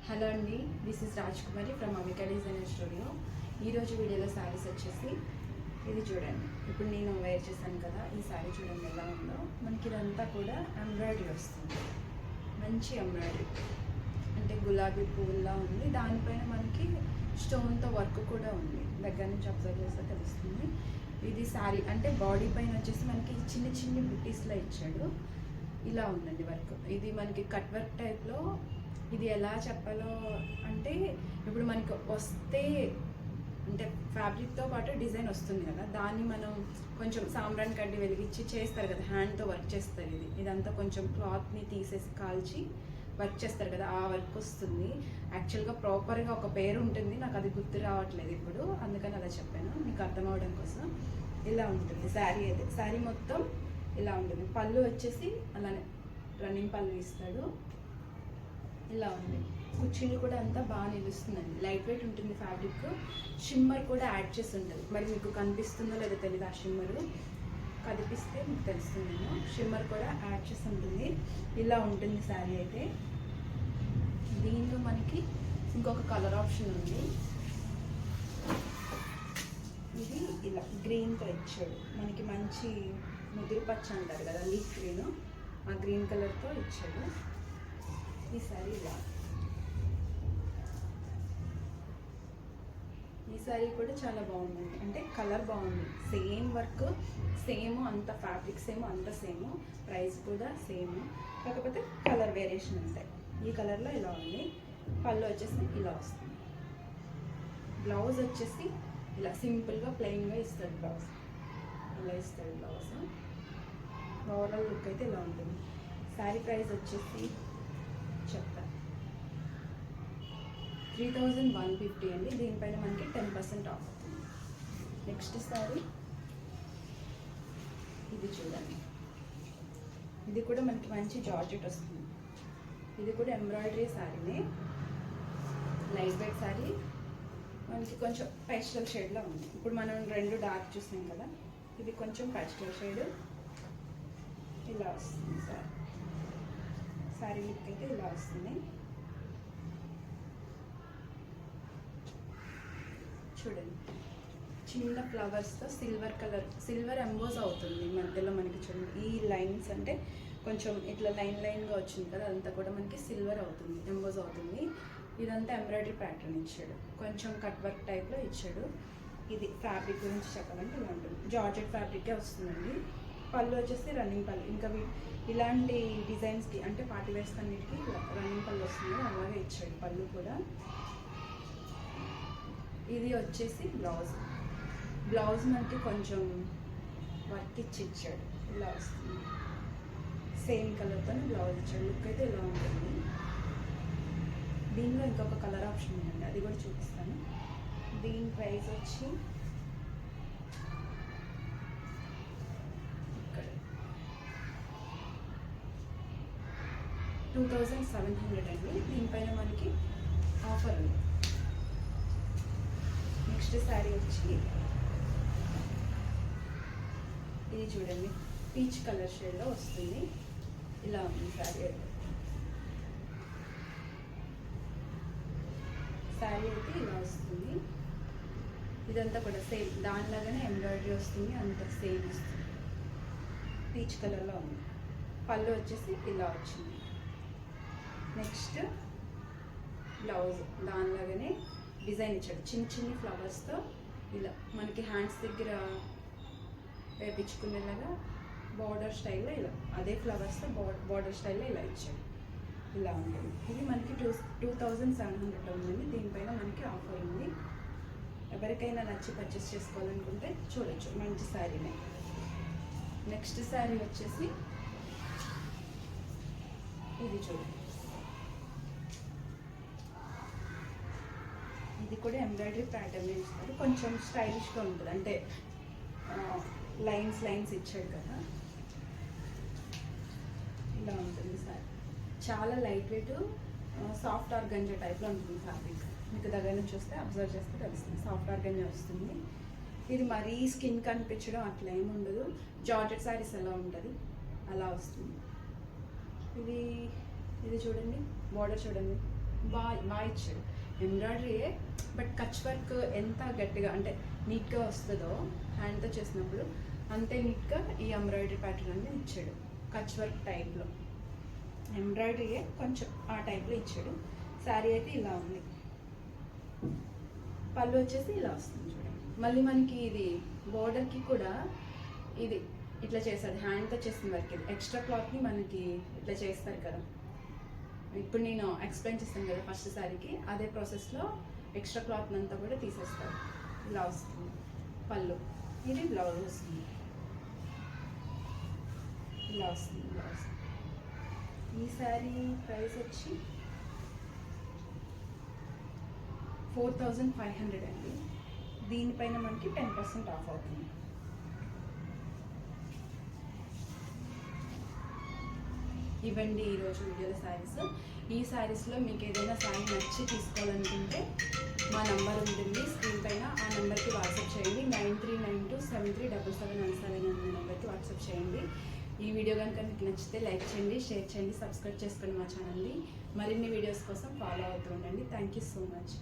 Hello అండి, this is Raj Kumari from Avika designer studio. ఈరోజు వీడియోలో శారీస్ వచ్చేసి ఇది చూడండి. ఇప్పుడు నేను వేర్ చేశాను కదా, ఈ శారీ చూడండి ఎలా ఉందో. మనకి ఇదంతా కూడా ఎంబ్రాయిడరీ వస్తుంది, మంచి ఎంబ్రాయిడరీ, అంటే గులాబీ పువ్వులా ఉంది. దానిపైన మనకి స్టోన్తో వర్క్ కూడా ఉంది. దగ్గర నుంచి అబ్జర్వ్ చేస్తే తెలుస్తుంది. ఇది శారీ అంటే బాడీ పైన వచ్చేసి మనకి చిన్న చిన్న బుట్టీస్లో ఇచ్చాడు. ఇలా ఉందండి వర్క్. ఇది మనకి కట్ వర్క్ టైప్లో. ఇది ఎలా చెప్పాలో అంటే, ఇప్పుడు మనకి వస్తే అంటే ఫ్యాబ్రిక్తో పాటు డిజైన్ వస్తుంది కదా, దాన్ని మనం కొంచెం సాంబ్రాన్ కడ్డి వెలిగించి చేస్తారు కదా, హ్యాండ్తో వర్క్ చేస్తారు. ఇదంతా కొంచెం క్లాత్ని తీసేసి కాల్చి వర్క్ చేస్తారు కదా, ఆ వర్క్ వస్తుంది. యాక్చువల్గా ప్రాపర్గా ఒక పేరు ఉంటుంది, నాకు అది గుర్తు రావట్లేదు ఇప్పుడు, అందుకని అలా చెప్పాను మీకు అర్థం అవడం కోసం. ఇలా ఉంటుంది శారీ. అయితే శారీ మొత్తం ఇలా ఉంటుంది. పళ్ళు వచ్చేసి అలానే రన్నింగ్ పళ్ళు ఇస్తాడు. ఇలా ఉంది. కుర్చీలు కూడా అంతా బాగా నిలుస్తుందండి. లైట్ వెయిట్ ఉంటుంది ఫ్యాబ్రిక్. షిమ్మర్ కూడా యాడ్ చేసి ఉంటుంది. మరి మీకు కనిపిస్తుందో లేదో తెలియదు, ఆ షిమ్మరు కనిపిస్తే మీకు తెలుస్తుంది. షిమ్మర్ కూడా యాడ్ చేసి ఉంటుంది. ఇలా ఉంటుంది శారీ అయితే. దీనిలో మనకి ఇంకొక కలర్ ఆప్షన్ ఉంది. ఇది ఇలా గ్రీన్తో ఇచ్చాడు. మనకి మంచి ముదురు పచ్చ అంటారు కదా, లీఫ్ గ్రీన్, ఆ గ్రీన్ కలర్తో ఇచ్చాడు. ఈ శారీ ఇలా. ఈ శారీ కూడా చాలా బాగుందండి, అంటే కలర్ బాగుంది. సేమ్ వర్క్, సేమ్ అంత ఫ్యాబ్రిక్ సేమ్, అంత సేమ్, ప్రైస్ కూడా సేమ్, కాకపోతే కలర్ వేరియేషన్ ఉంటాయి. ఈ కలర్లో ఇలా ఉంది. పళ్ళు వచ్చేసి ఇలా వస్తుంది. బ్లౌజ్ వచ్చేసి ఇలా సింపుల్గా ప్లెయిన్గా ఇస్తాడు. బ్లౌజ్ ఇలా ఇస్తాడు. బ్లౌజ్ ఓవరాల్ లుక్ అయితే ఇలా ఉంటుంది. శారీ ప్రైస్ వచ్చేసి చెప్తా, 3150 అండి. దీనిపైన మనకి 10% ఆఫ్ అవుతుంది. నెక్స్ట్ శారీ ఇది చూడండి. ఇది కూడా మనకి మంచి జార్జెట్ వస్తుంది. ఇది కూడా ఎంబ్రాయిడరీ శారీనే, లైట్ వెయిట్ శారీ. మనకి కొంచెం పేస్టల్ షేడ్లో ఉంది. ఇప్పుడు మనం రెండు డార్క్ చూసాం కదా, ఇది కొంచెం పేస్టల్ షేడ్. ఇలా వస్తుంది శారీ. శారీ లుక్ అయితే ఇలా వస్తుంది. చూడండి, చిన్న ఫ్లవర్స్తో సిల్వర్ కలర్, సిల్వర్ ఎంబోజ్ అవుతుంది మధ్యలో మనకి. చూడండి, ఈ లైన్స్ అంటే కొంచెం ఇట్లా లైన్గా వచ్చింది కదా, అదంతా కూడా మనకి సిల్వర్ అవుతుంది, ఎంబోజ్ అవుతుంది. ఇదంతా ఎంబ్రాయిడరీ ప్యాటర్న్ ఇచ్చాడు, కొంచెం కట్ వర్క్ టైప్లో ఇచ్చాడు. ఇది ఫ్యాబ్రిక్ గురించి చెప్పాలంటే ఇలా ఉంటుంది. జార్జెట్ ఫ్యాబ్రికే వస్తుందండి. పళ్ళు వచ్చేసి రన్నింగ్ పళ్ళు. ఇంకా ఇలాంటి డిజైన్స్కి అంటే పార్టీ వేర్స్ అన్నిటికీ రన్నింగ్ పళ్ళు వస్తుంది, అలాగే ఇచ్చాడు పళ్ళు కూడా. ఇది వచ్చేసి బ్లౌజ్ మనకి కొంచెం వర్క్ ఇచ్చాడు. ఇలా వస్తుంది, సేమ్ కలర్తో బ్లౌజ్ ఇచ్చాడు. లుక్ అయితే ఇలా ఉంటుంది. దీనిలో ఇంకొక కలర్ ఆప్షన్ ఉందండి, అది కూడా చూపిస్తాను. దీని ప్రైస్ వచ్చి ఇక్కడ 2700 అండి. దీనిపైన మనకి ఆఫర్ ఉంది. నెక్స్ట్ శారీ వచ్చి ఇది చూడండి, పీచ్ కలర్ షేడ్లో వస్తుంది. ఇలా ఉంది శారీ అయితే. శారీ అయితే ఇలా వస్తుంది. ఇదంతా కూడా సేమ్ దానిలాగానే ఎంబ్రాయిడరీ వస్తుంది, అంత సేమ్ వస్తుంది. పీచ్ కలర్లో ఉంది. పళ్ళు వచ్చేసి ఇలా వచ్చింది. నెక్స్ట్ బ్లౌజ్ దానిలాగానే డిజైన్ ఇచ్చాడు, చిన్న చిన్న ఫ్లవర్స్తో. ఇలా మనకి హ్యాండ్స్ దగ్గర వేపించుకునేలాగా బార్డర్ స్టైల్లో, ఇలా అదే ఫ్లవర్స్తో బార్డర్ స్టైల్లో ఇలా ఇచ్చాడు. ఇలా ఉంటుంది. ఇది మనకి 2700 ఉందండి. దీనిపైన మనకి ఆఫర్ ఉంది. ఎవరికైనా నచ్చి పర్చేస్ చేసుకోవాలనుకుంటే చూడొచ్చు, మంచి శారీనే. నెక్స్ట్ శారీ వచ్చేసి ఇది చూడండి. ఇది కూడా ఎంబ్రాయిడరీ ప్యాటర్న్ ఇస్తారు, కొంచెం స్టైలిష్గా ఉంటుంది. అంటే లైన్స్ ఇచ్చాడు కదా, ఇలా ఉంటుంది సార్. చాలా లైట్ వెయిట్, సాఫ్ట్ ఆర్గంజా టైప్లో ఉంటుంది ఫ్యాబ్రిక్. మీకు దగ్గర నుంచి చూస్తే అబ్జర్వ్ చేస్తే తెలుస్తుంది, సాఫ్ట్ ఆర్గంజా వస్తుంది. ఇది మరీ స్కిన్ కనిపించడం అట్లా ఏమి ఉండదు. జార్జెట్ శారీస్ ఎలా ఉంటుంది అలా వస్తుంది. ఇది చూడండి, బార్డర్ చూడండి, బాగా ఇచ్చాడు. ఎంబ్రాయిడరీయే బట్ కచ్ వర్క్ ఎంత గట్టిగా అంటే నీట్గా వస్తుందో హ్యాండ్తో చేసినప్పుడు అంతే నీట్గా ఈ ఎంబ్రాయిడరీ ప్యాటర్న్ అనేది ఇచ్చాడు. కచ్ వర్క్ టైప్లో ఎంబ్రాయిడరీయే కొంచెం ఆ టైప్లో ఇచ్చాడు. శారీ అయితే ఇలా ఉంది. పళ్ళు వచ్చేసి ఇలా వస్తుంది చూడండి. మళ్ళీ మనకి ఇది బోర్డర్కి కూడా ఇది ఇట్లా చేశాడు. హ్యాండ్తో చేసిన వర్క్ ఇది. ఎక్స్ట్రా క్లాత్ని మనకి ఇట్లా చేస్తారు కదా, ఇప్పుడు నేను ఎక్స్ప్లెయిన్ చేస్తాను కదా ఫస్ట్ శారీకి, అదే ప్రాసెస్లో ఎక్స్ట్రా క్లాత్ అంతా కూడా తీసేస్తారు. ఇలా వస్తుంది పళ్ళు. ఇది బ్లౌజ్ వస్తుంది. ఇలా వస్తుంది బ్లౌజ్. ఈ శారీ ప్రైస్ వచ్చి 4500 అండి. దీనిపైన మనకి 10% ఆఫ్ అవుతుంది. ఇవ్వండి ఈరోజు వీడియోలో శారీస్. ఈ శారీస్లో మీకు ఏదైనా శారీ నచ్చి తీసుకోవాలనుకుంటే మా నెంబర్ ఉంటుంది స్క్రీన్ పైన. ఆ నెంబర్కి వాట్సాప్ చేయండి. 9392737717 అనే నెంబర్కి వాట్సాప్ చేయండి. ఈ వీడియో కనుక మీకు నచ్చితే లైక్ చేయండి, షేర్ చేయండి, సబ్స్క్రైబ్ చేసుకోండి మా ఛానల్ని. మరిన్ని వీడియోస్ కోసం ఫాలో అవుతూ ఉండండి. Thank you so much.